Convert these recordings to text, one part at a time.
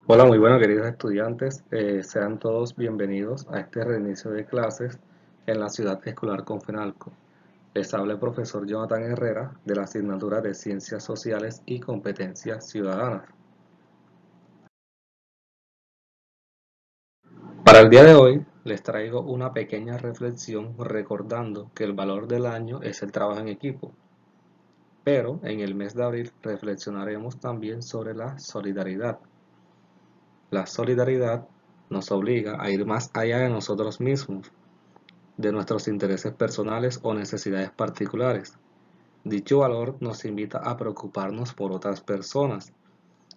Hola, muy buenos queridos estudiantes. Sean todos bienvenidos a este reinicio de clases en la ciudad escolar Confenalco. Les habla el profesor Jonathan Herrera de la asignatura de Ciencias Sociales y Competencias Ciudadanas. Para el día de hoy les traigo una pequeña reflexión recordando que el valor del año es el trabajo en equipo, pero en el mes de abril reflexionaremos también sobre la solidaridad. La solidaridad nos obliga a ir más allá de nosotros mismos, de nuestros intereses personales o necesidades particulares. Dicho valor nos invita a preocuparnos por otras personas.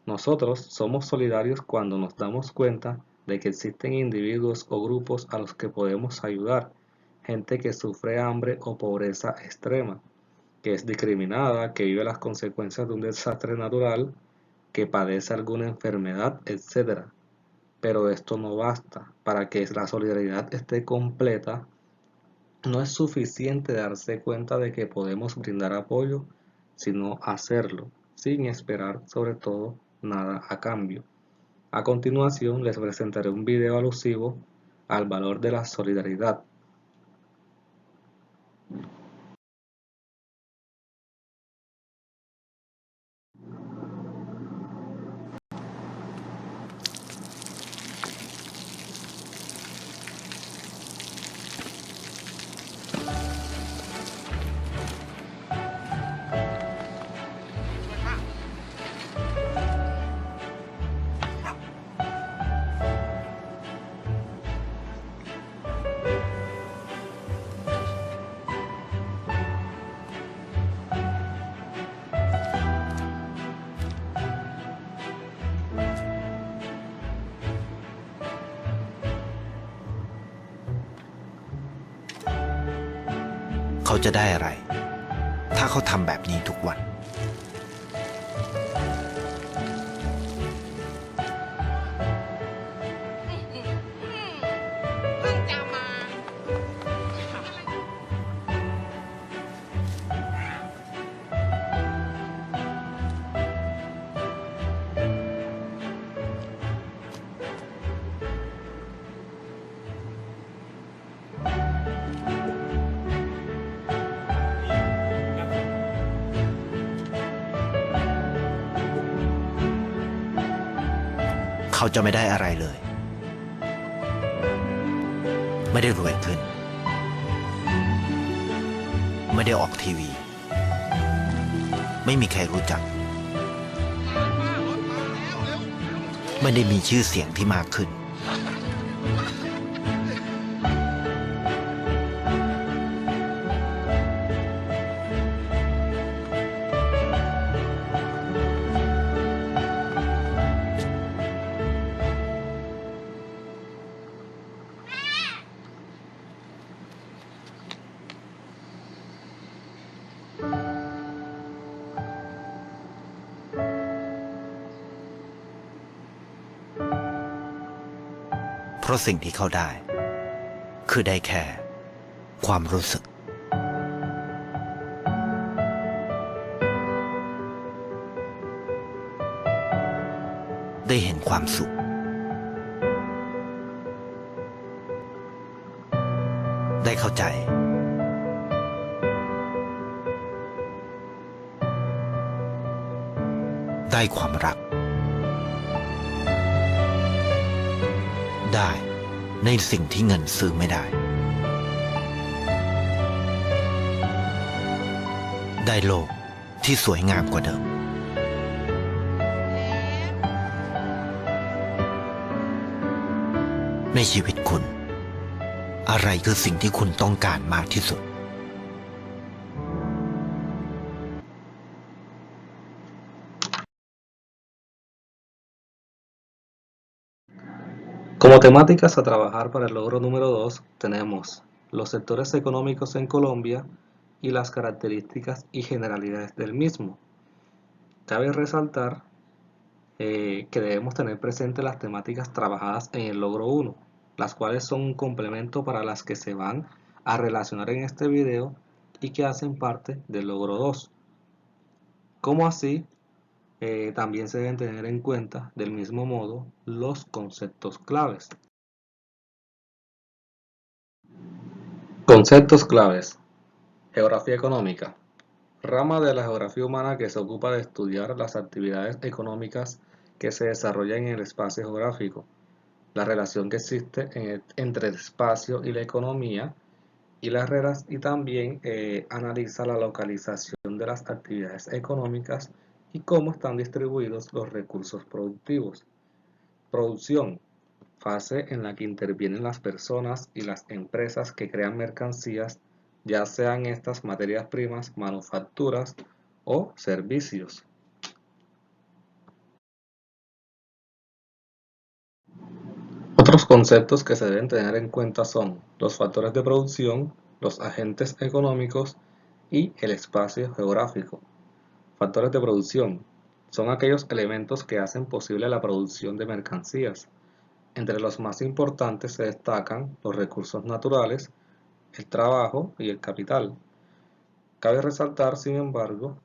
Nosotros somos solidarios cuando nos damos cuenta de que existen individuos o grupos a los que podemos ayudar, gente que sufre hambre o pobreza extrema, que es discriminada, que vive las consecuencias de un desastre natural, que padece alguna enfermedad, etc. Pero esto no basta. Para que la solidaridad esté completa, no es suficiente darse cuenta de que podemos brindar apoyo, sino hacerlo, sin esperar sobre todo nada a cambio. A continuación les presentaré un video alusivo al valor de la solidaridad.เขาจะได้อะไรถ้าเขาทำแบบนี้ทุกวันเขาจะไม่ได้อะไรเลยไม่ได้รวยขึ้นไม่ได้ออกทีวีไม่มีใครรู้จักไม่ได้มีชื่อเสียงที่มากขึ้นเพราะสิ่งที่เขาได้คือได้แค่ความรู้สึกได้เห็นความสุขได้เข้าใจได้ความรักได้ในสิ่งที่เงินซื้อไม่ได้ได้โลกที่สวยงามกว่าเดิมในชีวิตคุณอะไรคือสิ่งที่คุณต้องการมากที่สุดComo temáticas a trabajar para el logro número 2 tenemos los sectores económicos en Colombia y las características y generalidades del mismo. Cabe resaltar que debemos tener presente las temáticas trabajadas en el logro 1, las cuales son un complemento para las que se van a relacionar en este video y que hacen parte del logro 2. ¿Cómo así? También se deben tener en cuenta, del mismo modo, los conceptos claves. Conceptos claves. Geografía económica. Rama de la geografía humana que se ocupa de estudiar las actividades económicas que se desarrollan en el espacio geográfico, la relación que existe entre el espacio y la economía y y también analiza la localización de las actividades económicas y cómo están distribuidos los recursos productivos. Producción, fase en la que intervienen las personas y las empresas que crean mercancías, ya sean estas materias primas, manufacturas o servicios. Otros conceptos que se deben tener en cuenta son los factores de producción, los agentes económicos y el espacio geográfico. Factores de producción son aquellos elementos que hacen posible la producción de mercancías. Entre los más importantes se destacan los recursos naturales, el trabajo y el capital. Cabe resaltar, sin embargo,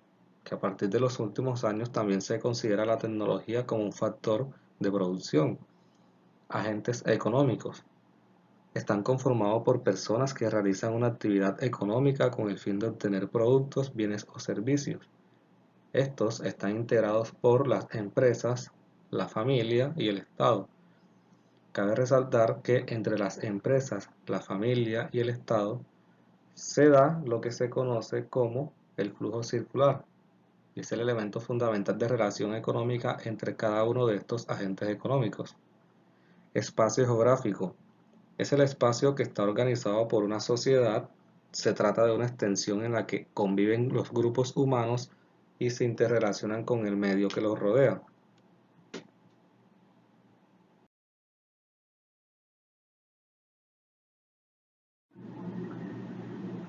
que a partir de los últimos años también se considera la tecnología como un factor de producción. Agentes económicos están conformados por personas que realizan una actividad económica con el fin de obtener productos, bienes o servicios. Estos están integrados por las empresas, la familia y el Estado. Cabe resaltar que entre las empresas, la familia y el Estado se da lo que se conoce como el flujo circular, y es el elemento fundamental de relación económica entre cada uno de estos agentes económicos. Espacio geográfico es el espacio que está organizado por una sociedad. Se trata de una extensión en la que conviven los grupos humanos y se interrelacionan con el medio que los rodea.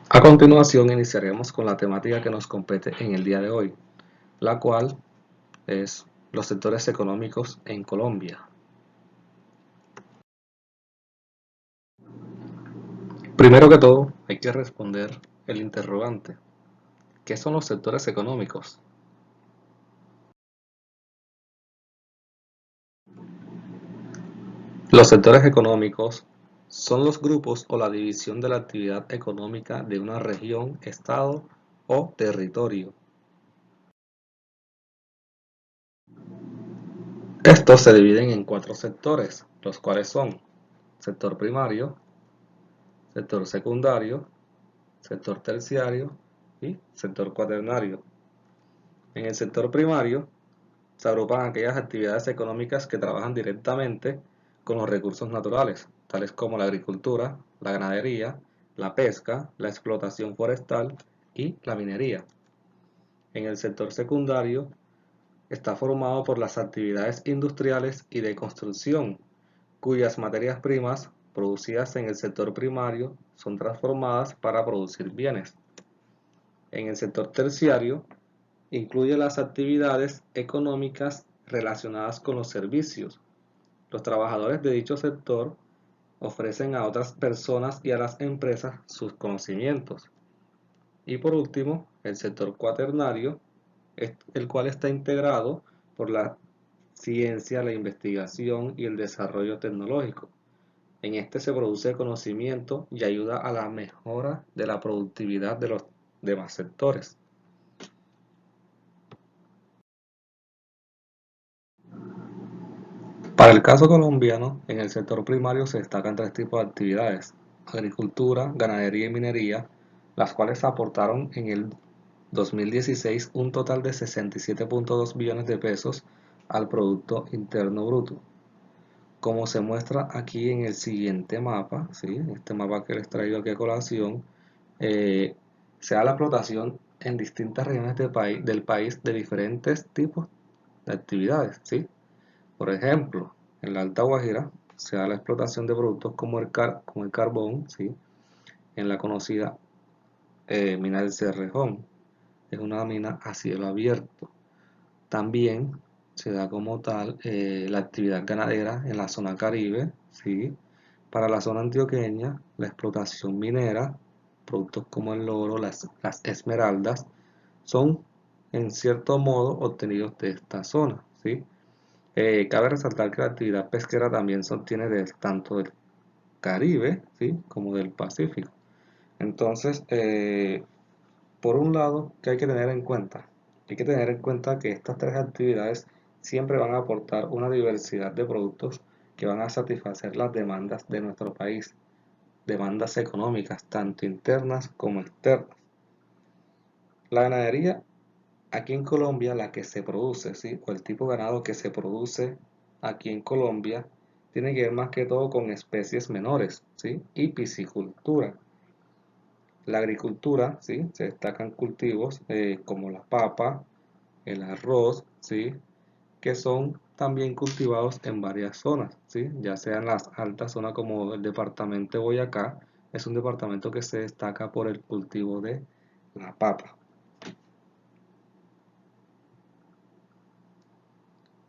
A continuación iniciaremos con la temática que nos compete en el día de hoy, la cual es los sectores económicos en Colombia. Primero que todo, hay que responder el interrogante. ¿Qué son los sectores económicos? Los sectores económicos son los grupos o la división de la actividad económica de una región, estado o territorio. Estos se dividen en cuatro sectores, los cuales son sector primario, sector secundario, sector terciario y sector cuaternario. En el sector primario se agrupan aquellas actividades económicas que trabajan directamente con los recursos naturales, tales como la agricultura, la ganadería, la pesca, la explotación forestal y la minería. En el sector secundario está formado por las actividades industriales y de construcción, cuyas materias primas producidas en el sector primario son transformadas para producir bienes. En el sector terciario incluye las actividades económicas relacionadas con los servicios. Los trabajadores de dicho sector ofrecen a otras personas y a las empresas sus conocimientos. Y por último, el sector cuaternario, el cual está integrado por la ciencia, la investigación y el desarrollo tecnológico. En este se produce conocimiento y ayuda a la mejora de la productividad de los demás sectores. Para el caso colombiano, en el sector primario se destacan tres tipos de actividades: agricultura, ganadería y minería, las cuales aportaron en el 2016 un total de 67.2 billones de pesos al Producto Interno Bruto. Como se muestra aquí en el siguiente mapa, ¿sí? Este mapa que les traigo aquí a colación, eh, se da la explotación en distintas regiones del país de diferentes tipos de actividades, ¿sí? Por ejemplo, en la Alta Guajira se da la explotación de productos como el carbón, ¿sí? En la conocida mina del Cerrejón. Es una mina a cielo abierto. También se da como tal la actividad ganadera en la zona Caribe, ¿sí? Para la zona antioqueña, la explotación minera, productos como el oro, las esmeraldas, son en cierto modo obtenidos de esta zona, ¿sí? Cabe resaltar que la actividad pesquera también se obtiene tanto del Caribe, ¿sí? Como del Pacífico. Entonces, por un lado, ¿qué hay que tener en cuenta? Hay que tener en cuenta que estas tres actividades siempre van a aportar una diversidad de productos que van a satisfacer las demandas de nuestro país, demandas económicas, tanto internas como externas. La ganadería aquí en Colombia, la que se produce, ¿sí? O el tipo de ganado que se produce aquí en Colombia, tiene que ver más que todo con especies menores, ¿sí? Y piscicultura. La agricultura, ¿sí? Se destacan cultivos como la papa, el arroz, ¿sí? Que son también cultivados en varias zonas, ¿sí? Ya sean las altas zonas como el departamento de Boyacá, es un departamento que se destaca por el cultivo de la papa.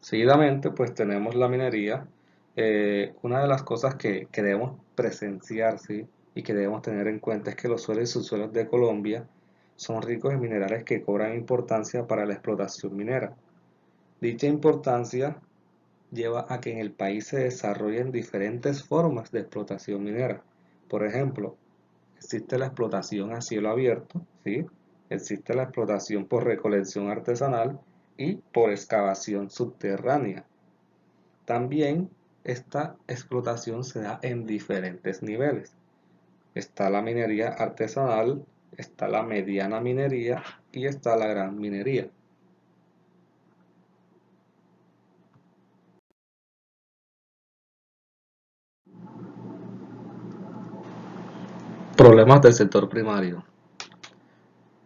Seguidamente, pues tenemos la minería. Una de las cosas que debemos presenciar, ¿sí? Y que debemos tener en cuenta es que los suelos y subsuelos de Colombia son ricos en minerales que cobran importancia para la explotación minera. Dicha importancia lleva a que en el país se desarrollen diferentes formas de explotación minera. Por ejemplo, existe la explotación a cielo abierto, ¿sí? Existe la explotación por recolección artesanal y por excavación subterránea. También esta explotación se da en diferentes niveles. Está la minería artesanal, está la mediana minería y está la gran minería. Problemas del sector primario.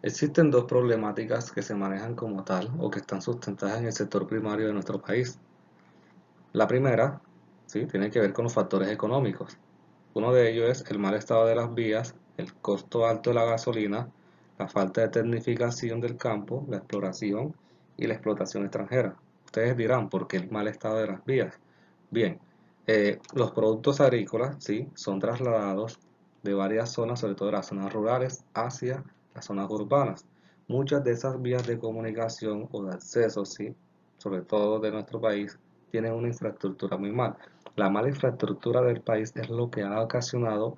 Existen dos problemáticas que se manejan como tal o que están sustentadas en el sector primario de nuestro país. La primera, ¿sí? Tiene que ver con los factores económicos. Uno de ellos es el mal estado de las vías, el costo alto de la gasolina, la falta de tecnificación del campo, la exploración y la explotación extranjera. Ustedes dirán, ¿por qué el mal estado de las vías? Bien, los productos agrícolas, ¿sí? Son trasladados de varias zonas, sobre todo de las zonas rurales, hacia las zonas urbanas. Muchas de esas vías de comunicación o de acceso, ¿sí? Sobre todo de nuestro país, tienen una infraestructura muy mal. La mala infraestructura del país es lo que ha ocasionado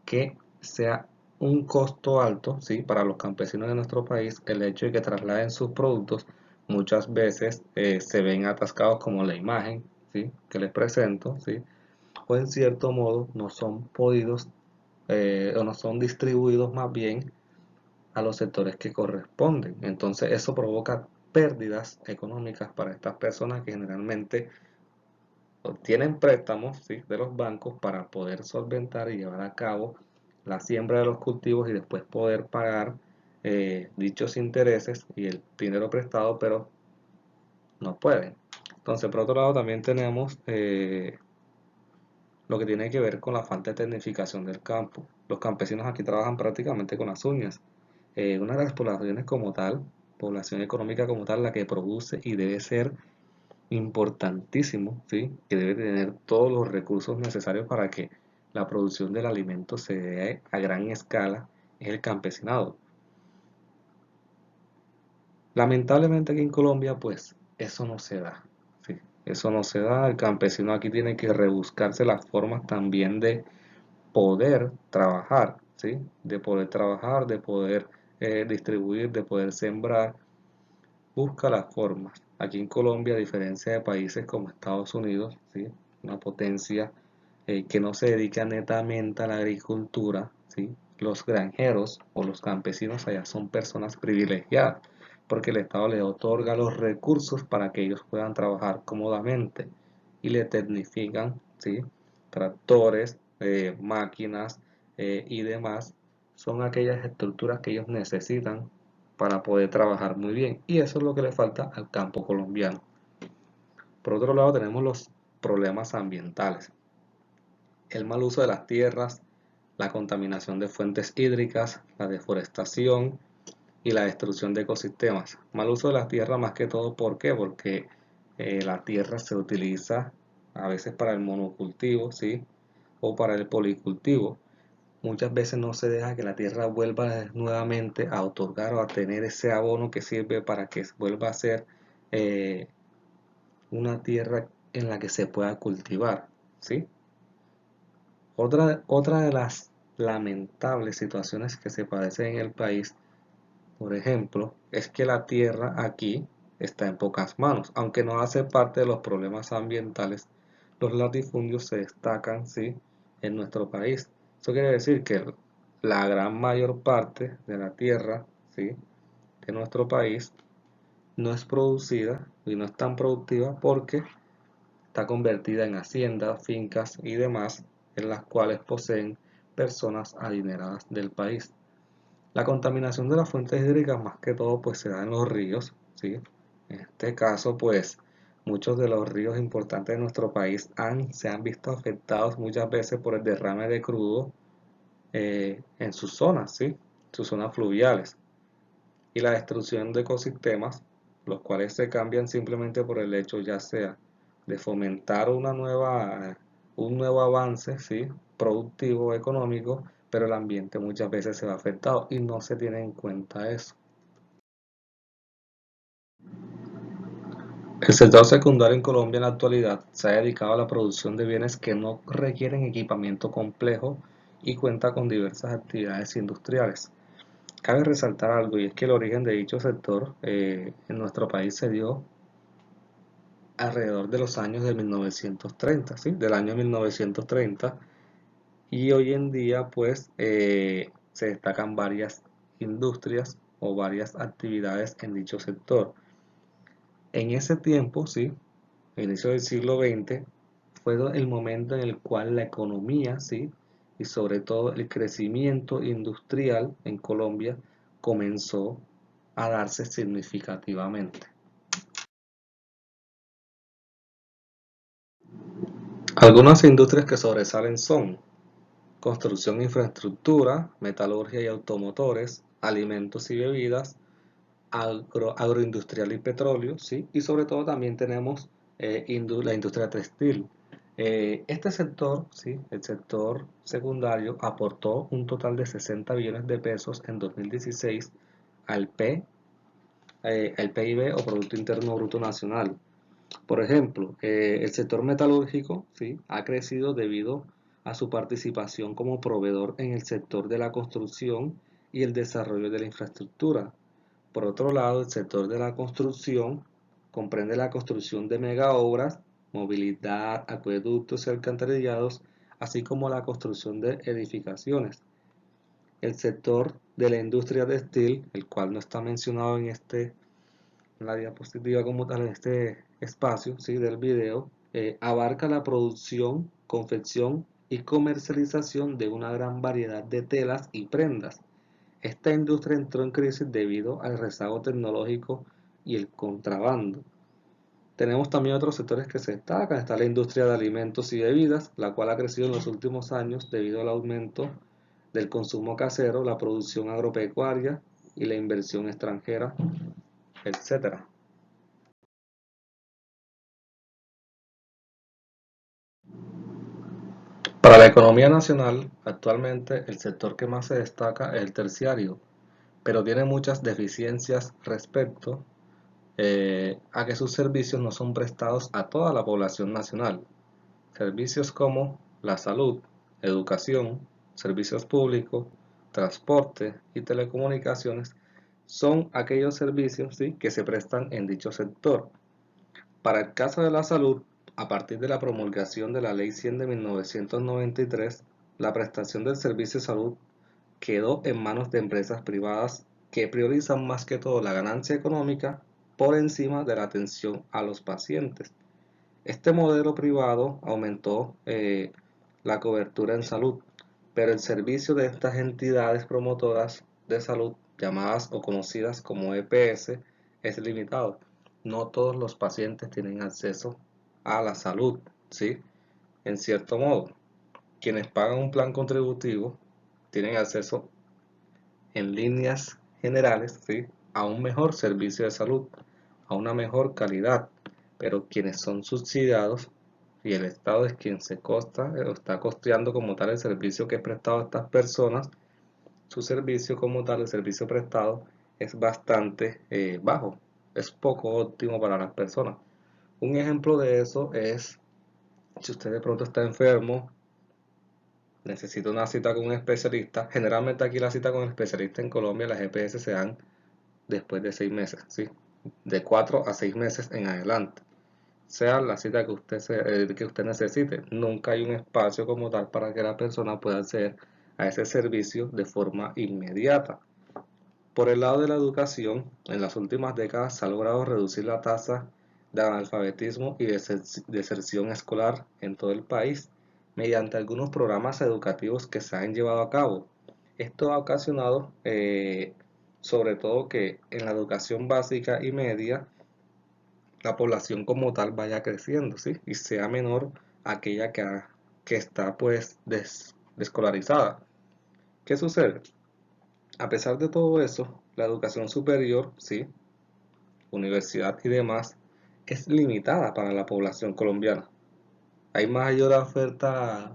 que sea un costo alto, ¿sí? Para los campesinos de nuestro país, el hecho de que trasladen sus productos muchas veces se ven atascados como la imagen, ¿sí? Que les presento, ¿sí? O en cierto modo no son podidos o no son distribuidos más bien a los sectores que corresponden. Entonces eso provoca pérdidas económicas para estas personas que generalmente obtienen préstamos, ¿sí? De los bancos para poder solventar y llevar a cabo la siembra de los cultivos y después poder pagar dichos intereses y el dinero prestado, pero no pueden. Entonces, por otro lado, también tenemos lo que tiene que ver con la falta de tecnificación del campo. Los campesinos aquí trabajan prácticamente con las uñas. Una de las poblaciones como tal, población económica como tal, la que produce y debe ser importantísimo, ¿sí? Que debe tener todos los recursos necesarios para que la producción del alimento se dé a gran escala, es el campesinado. Lamentablemente aquí en Colombia, pues eso no se da, ¿sí? Eso no se da, el campesino aquí tiene que rebuscarse las formas también de poder trabajar, ¿sí? De poder trabajar, de poder distribuir, de poder sembrar, busca las formas. Aquí en Colombia, a diferencia de países como Estados Unidos, ¿sí? Una potencia que no se dedica netamente a la agricultura, ¿sí? Los granjeros o los campesinos allá son personas privilegiadas porque el Estado les otorga los recursos para que ellos puedan trabajar cómodamente y le tecnifican, ¿sí? Tractores, máquinas y demás son aquellas estructuras que ellos necesitan para poder trabajar muy bien. Y eso es lo que le falta al campo colombiano. Por otro lado, tenemos los problemas ambientales. El mal uso de las tierras, la contaminación de fuentes hídricas, la deforestación y la destrucción de ecosistemas. Mal uso de las tierras más que todo, ¿por qué? Porque la tierra se utiliza a veces para el monocultivo, ¿sí? O para el policultivo. muchas veces no se deja que la tierra vuelva nuevamente a otorgar o a tener ese abono que sirve para que vuelva a ser eh, una tierra en la que se pueda cultivar, ¿sí? Otra de las lamentables situaciones que se padecen en el país, por ejemplo, es que la tierra aquí está en pocas manos, aunque no hace parte de los problemas ambientales, los latifundios se destacan, ¿sí?, en nuestro país. Eso quiere decir que la gran mayor parte de la tierra, ¿sí?, de nuestro país no es producida y no es tan productiva porque está convertida en haciendas, fincas y demás, en las cuales poseen personas adineradas del país. La contaminación de las fuentes hídricas más que todo pues se da en los ríos, ¿sí? En este caso pues muchos de los ríos importantes de nuestro país se han visto afectados muchas veces por el derrame de crudo en sus zonas, ¿sí? Sus zonas fluviales y la destrucción de ecosistemas, los cuales se cambian simplemente por el hecho ya sea de fomentar un nuevo avance, ¿sí?, productivo, económico, pero el ambiente muchas veces se ve afectado y no se tiene en cuenta eso. El sector secundario en Colombia en la actualidad se ha dedicado a la producción de bienes que no requieren equipamiento complejo y cuenta con diversas actividades industriales. Cabe resaltar algo y es que el origen de dicho sector en nuestro país se dio alrededor de los años de 1930, ¿sí? Del año 1930, y hoy en día pues se destacan varias industrias o varias actividades en dicho sector. En ese tiempo, ¿sí?, a inicio del siglo XX, fue el momento en el cual la economía, ¿sí?, y sobre todo el crecimiento industrial en Colombia comenzó a darse significativamente. Algunas industrias que sobresalen son construcción e infraestructura, metalurgia y automotores, alimentos y bebidas, agroindustrial y petróleo, ¿sí? Y sobre todo también tenemos la industria textil. Este sector, ¿sí?, el sector secundario, aportó un total de 60 billones de pesos en 2016 al, al PIB o Producto Interno Bruto Nacional. Por ejemplo, el sector metalúrgico, ¿sí?, ha crecido debido a su participación como proveedor en el sector de la construcción y el desarrollo de la infraestructura. Por otro lado, el sector de la construcción comprende la construcción de megaobras, movilidad, acueductos y alcantarillados, así como la construcción de edificaciones. El sector de la industria textil, el cual no está mencionado en la diapositiva como tal, en este espacio, ¿sí?, del video, abarca la producción, confección y comercialización de una gran variedad de telas y prendas. Esta industria entró en crisis debido al rezago tecnológico y el contrabando. Tenemos también otros sectores que se destacan. Está la industria de alimentos y bebidas, la cual ha crecido en los últimos años debido al aumento del consumo casero, la producción agropecuaria y la inversión extranjera, etc. Para la economía nacional, actualmente el sector que más se destaca es el terciario, pero tiene muchas deficiencias respecto a que sus servicios no son prestados a toda la población nacional. Servicios como la salud, educación, servicios públicos, transporte y telecomunicaciones son aquellos servicios, ¿sí?, que se prestan en dicho sector. Para el caso de la salud, a partir de la promulgación de la Ley 100 de 1993, la prestación del servicio de salud quedó en manos de empresas privadas que priorizan más que todo la ganancia económica por encima de la atención a los pacientes. Este modelo privado aumentó la cobertura en salud, pero el servicio de estas entidades promotoras de salud, llamadas o conocidas como EPS, es limitado. No todos los pacientes tienen acceso a la salud, ¿sí? En cierto modo, quienes pagan un plan contributivo tienen acceso en líneas generales, ¿sí?, a un mejor servicio de salud, a una mejor calidad, pero quienes son subsidiados y el Estado es quien está costeando como tal el servicio que es prestado a estas personas, su servicio como tal, el servicio prestado, es bastante bajo, es poco óptimo para las personas. Un ejemplo de eso es si usted de pronto está enfermo, necesita una cita con un especialista. Generalmente aquí la cita con el especialista en Colombia, las EPS se dan después de 6 meses, ¿sí? De 4 a 6 meses en adelante. Sea la cita que usted necesite. Nunca hay un espacio como tal para que la persona pueda acceder a ese servicio de forma inmediata. Por el lado de la educación, en las últimas décadas se ha logrado reducir la tasa de analfabetismo y deserción escolar en todo el país mediante algunos programas educativos que se han llevado a cabo. Esto ha ocasionado sobre todo que en la educación básica y media la población como tal vaya creciendo, ¿sí? Y sea menor aquella que está pues desescolarizada. ¿Qué sucede? A pesar de todo eso, la educación superior, sí, universidad y demás, es limitada para la población colombiana. Hay mayor oferta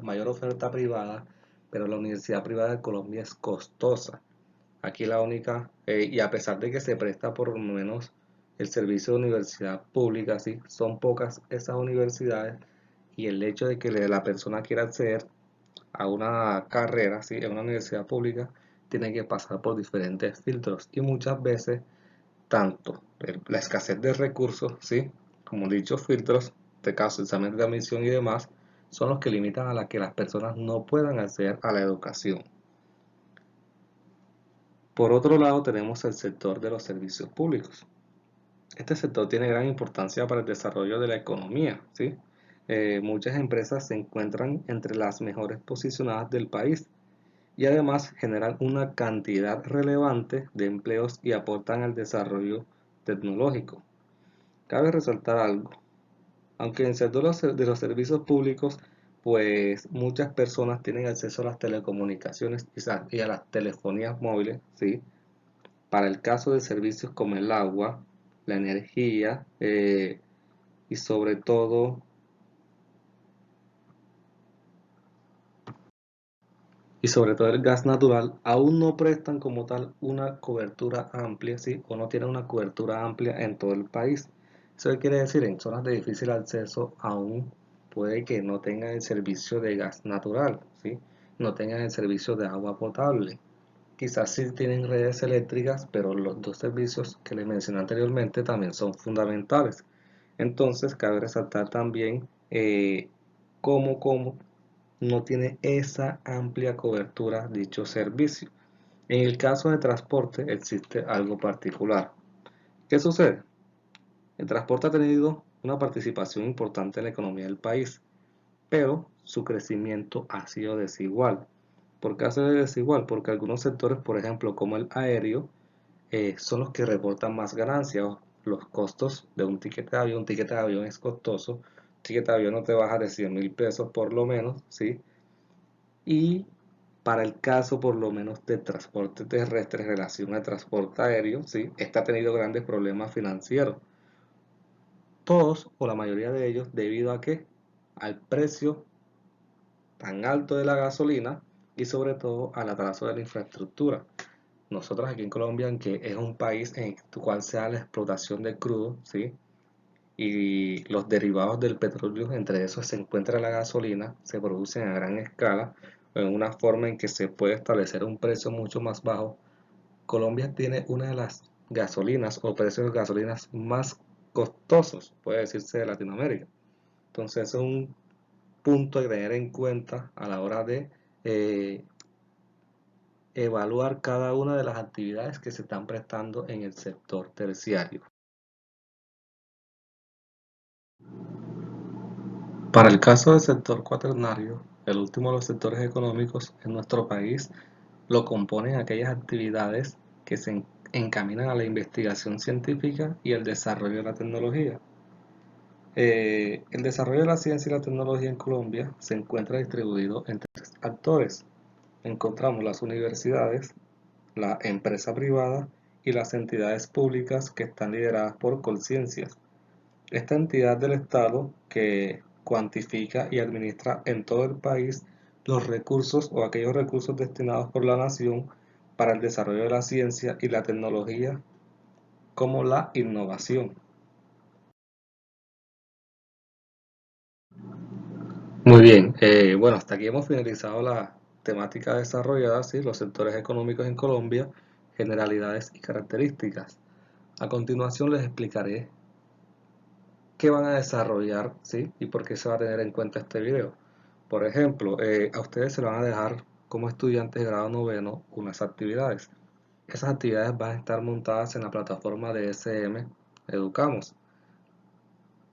privada, pero la universidad privada de Colombia es costosa. Aquí la única, y a pesar de que se presta por lo menos el servicio de universidad pública, sí, son pocas esas universidades y el hecho de que la persona quiera acceder a una carrera, ¿sí? En una universidad pública, tiene que pasar por diferentes filtros y muchas veces tanto la escasez de recursos, ¿sí? Como dichos filtros, de caso, examen de admisión y demás, son los que limitan a la que las personas no puedan acceder a la educación. Por otro lado, tenemos el sector de los servicios públicos. Este sector tiene gran importancia para el desarrollo de la economía, ¿sí? Muchas empresas se encuentran entre las mejores posicionadas del país y además generan una cantidad relevante de empleos y aportan al desarrollo tecnológico. Cabe resaltar algo, aunque en el sector de los servicios públicos, pues muchas personas tienen acceso a las telecomunicaciones y a las telefonías móviles, ¿sí? Para el caso de servicios como el agua, la energía y sobre todo el gas natural, aún no prestan como tal una cobertura amplia, ¿sí? O no tienen una cobertura amplia en todo el país. Eso quiere decir, en zonas de difícil acceso aún puede que no tengan el servicio de gas natural, ¿sí? No tengan el servicio de agua potable. Quizás sí tienen redes eléctricas, pero los dos servicios que les mencioné anteriormente también son fundamentales. Entonces, cabe resaltar también cómo no tiene esa amplia cobertura dicho servicio. En el caso de transporte existe algo particular. ¿Qué sucede? El transporte ha tenido una participación importante en la economía del país, pero su crecimiento ha sido desigual. ¿Por qué ha sido desigual? Porque algunos sectores, por ejemplo, como el aéreo, son los que reportan más ganancias. Los costos de un tiquete de avión es costoso, un tiquete de avión no te baja de 100.000 pesos por lo menos, ¿sí? Y para el caso por lo menos de transporte terrestre en relación al transporte aéreo, ¿sí? Este ha tenido grandes problemas financieros. Todos o la mayoría de ellos debido a que al precio tan alto de la gasolina y sobre todo al atraso de la infraestructura. Nosotros aquí en Colombia, aunque es un país en el cual se da la explotación del crudo, ¿sí? Y los derivados del petróleo, entre esos se encuentra la gasolina, se producen a gran escala, en una forma en que se puede establecer un precio mucho más bajo. Colombia tiene una de las gasolinas o precios de gasolinas más costosos, puede decirse, de Latinoamérica. Entonces es un punto a tener en cuenta a la hora de eh, evaluar cada una de las actividades que se están prestando en el sector terciario. Para el caso del sector cuaternario, el último de los sectores económicos en nuestro país, lo componen aquellas actividades que se encaminan a la investigación científica y el desarrollo de la tecnología. El desarrollo de la ciencia y la tecnología en Colombia se encuentra distribuido entre tres actores. Encontramos las universidades, la empresa privada y las entidades públicas que están lideradas por Colciencias. Esta entidad del Estado que cuantifica y administra en todo el país los recursos o aquellos recursos destinados por la nación para el desarrollo de la ciencia y la tecnología, como la innovación. Muy bien, bueno, hasta aquí hemos finalizado la temática desarrollada, ¿sí? Los sectores económicos en Colombia, generalidades y características. A continuación les explicaré qué van a desarrollar, ¿sí? Y por qué se va a tener en cuenta este video. Por ejemplo, a ustedes se les van a dejar como estudiantes de grado noveno unas actividades. Esas actividades van a estar montadas en la plataforma de SM Educamos.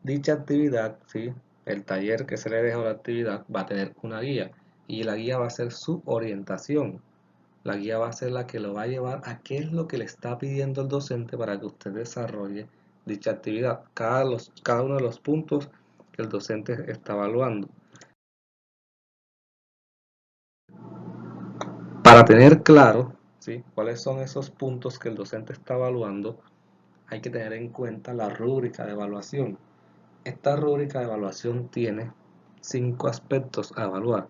Dicha actividad, ¿sí? El taller que se le deja a la actividad va a tener una guía y la guía va a ser su orientación. La guía va a ser la que lo va a llevar a qué es lo que le está pidiendo el docente para que usted desarrolle dicha actividad. Cada uno de los puntos que el docente está evaluando. Para tener claro, ¿sí? Cuáles son esos puntos que el docente está evaluando, hay que tener en cuenta la rúbrica de evaluación. Esta rúbrica de evaluación tiene 5 aspectos a evaluar,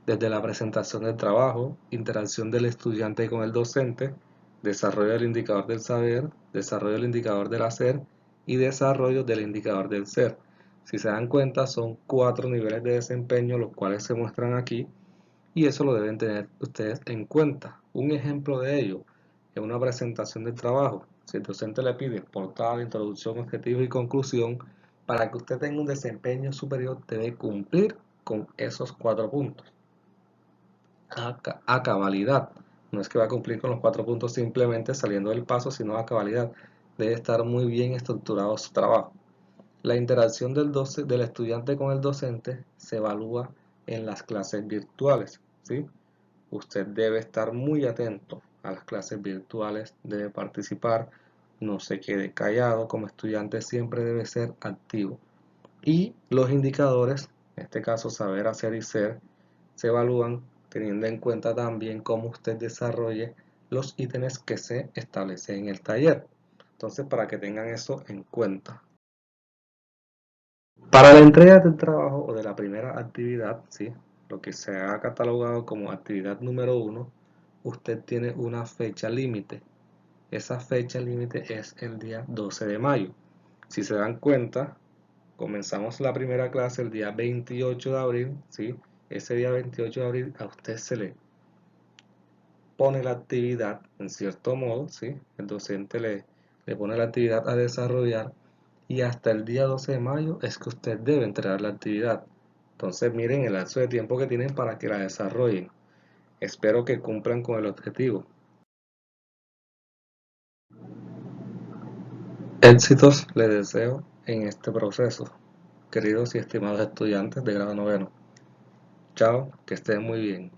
desde la presentación del trabajo, interacción del estudiante con el docente, desarrollo del indicador del saber, desarrollo del indicador del hacer y desarrollo del indicador del ser. Si se dan cuenta, son 4 niveles de desempeño los cuales se muestran aquí y eso lo deben tener ustedes en cuenta. Un ejemplo de ello es una presentación del trabajo. Si el docente le pide portada, introducción, objetivo y conclusión, para que usted tenga un desempeño superior debe cumplir con esos 4 puntos a cabalidad. No es que va a cumplir con los 4 puntos simplemente saliendo del paso, sino a cabalidad. Debe estar muy bien estructurado su trabajo. La interacción del estudiante con el docente se evalúa en las clases virtuales, ¿sí? Usted debe estar muy atento a las clases virtuales, debe participar, no se quede callado, como estudiante siempre debe ser activo. Y los indicadores, en este caso saber, hacer y ser, se evalúan teniendo en cuenta también cómo usted desarrolle los ítems que se establecen en el taller. Entonces, para que tengan eso en cuenta. Para la entrega del trabajo o de la primera actividad, ¿sí? Lo que se ha catalogado como actividad número 1, usted tiene una fecha límite. Esa fecha límite es el día 12 de mayo. Si se dan cuenta, comenzamos la primera clase el día 28 de abril, ¿sí? Ese día 28 de abril a usted se le pone la actividad en cierto modo, ¿sí? El docente le pone la actividad a desarrollar y hasta el día 12 de mayo es que usted debe entregar la actividad. Entonces miren el lapso de tiempo que tienen para que la desarrollen. Espero que cumplan con el objetivo. Éxitos les deseo en este proceso, queridos y estimados estudiantes de grado noveno. Chao, que estén muy bien.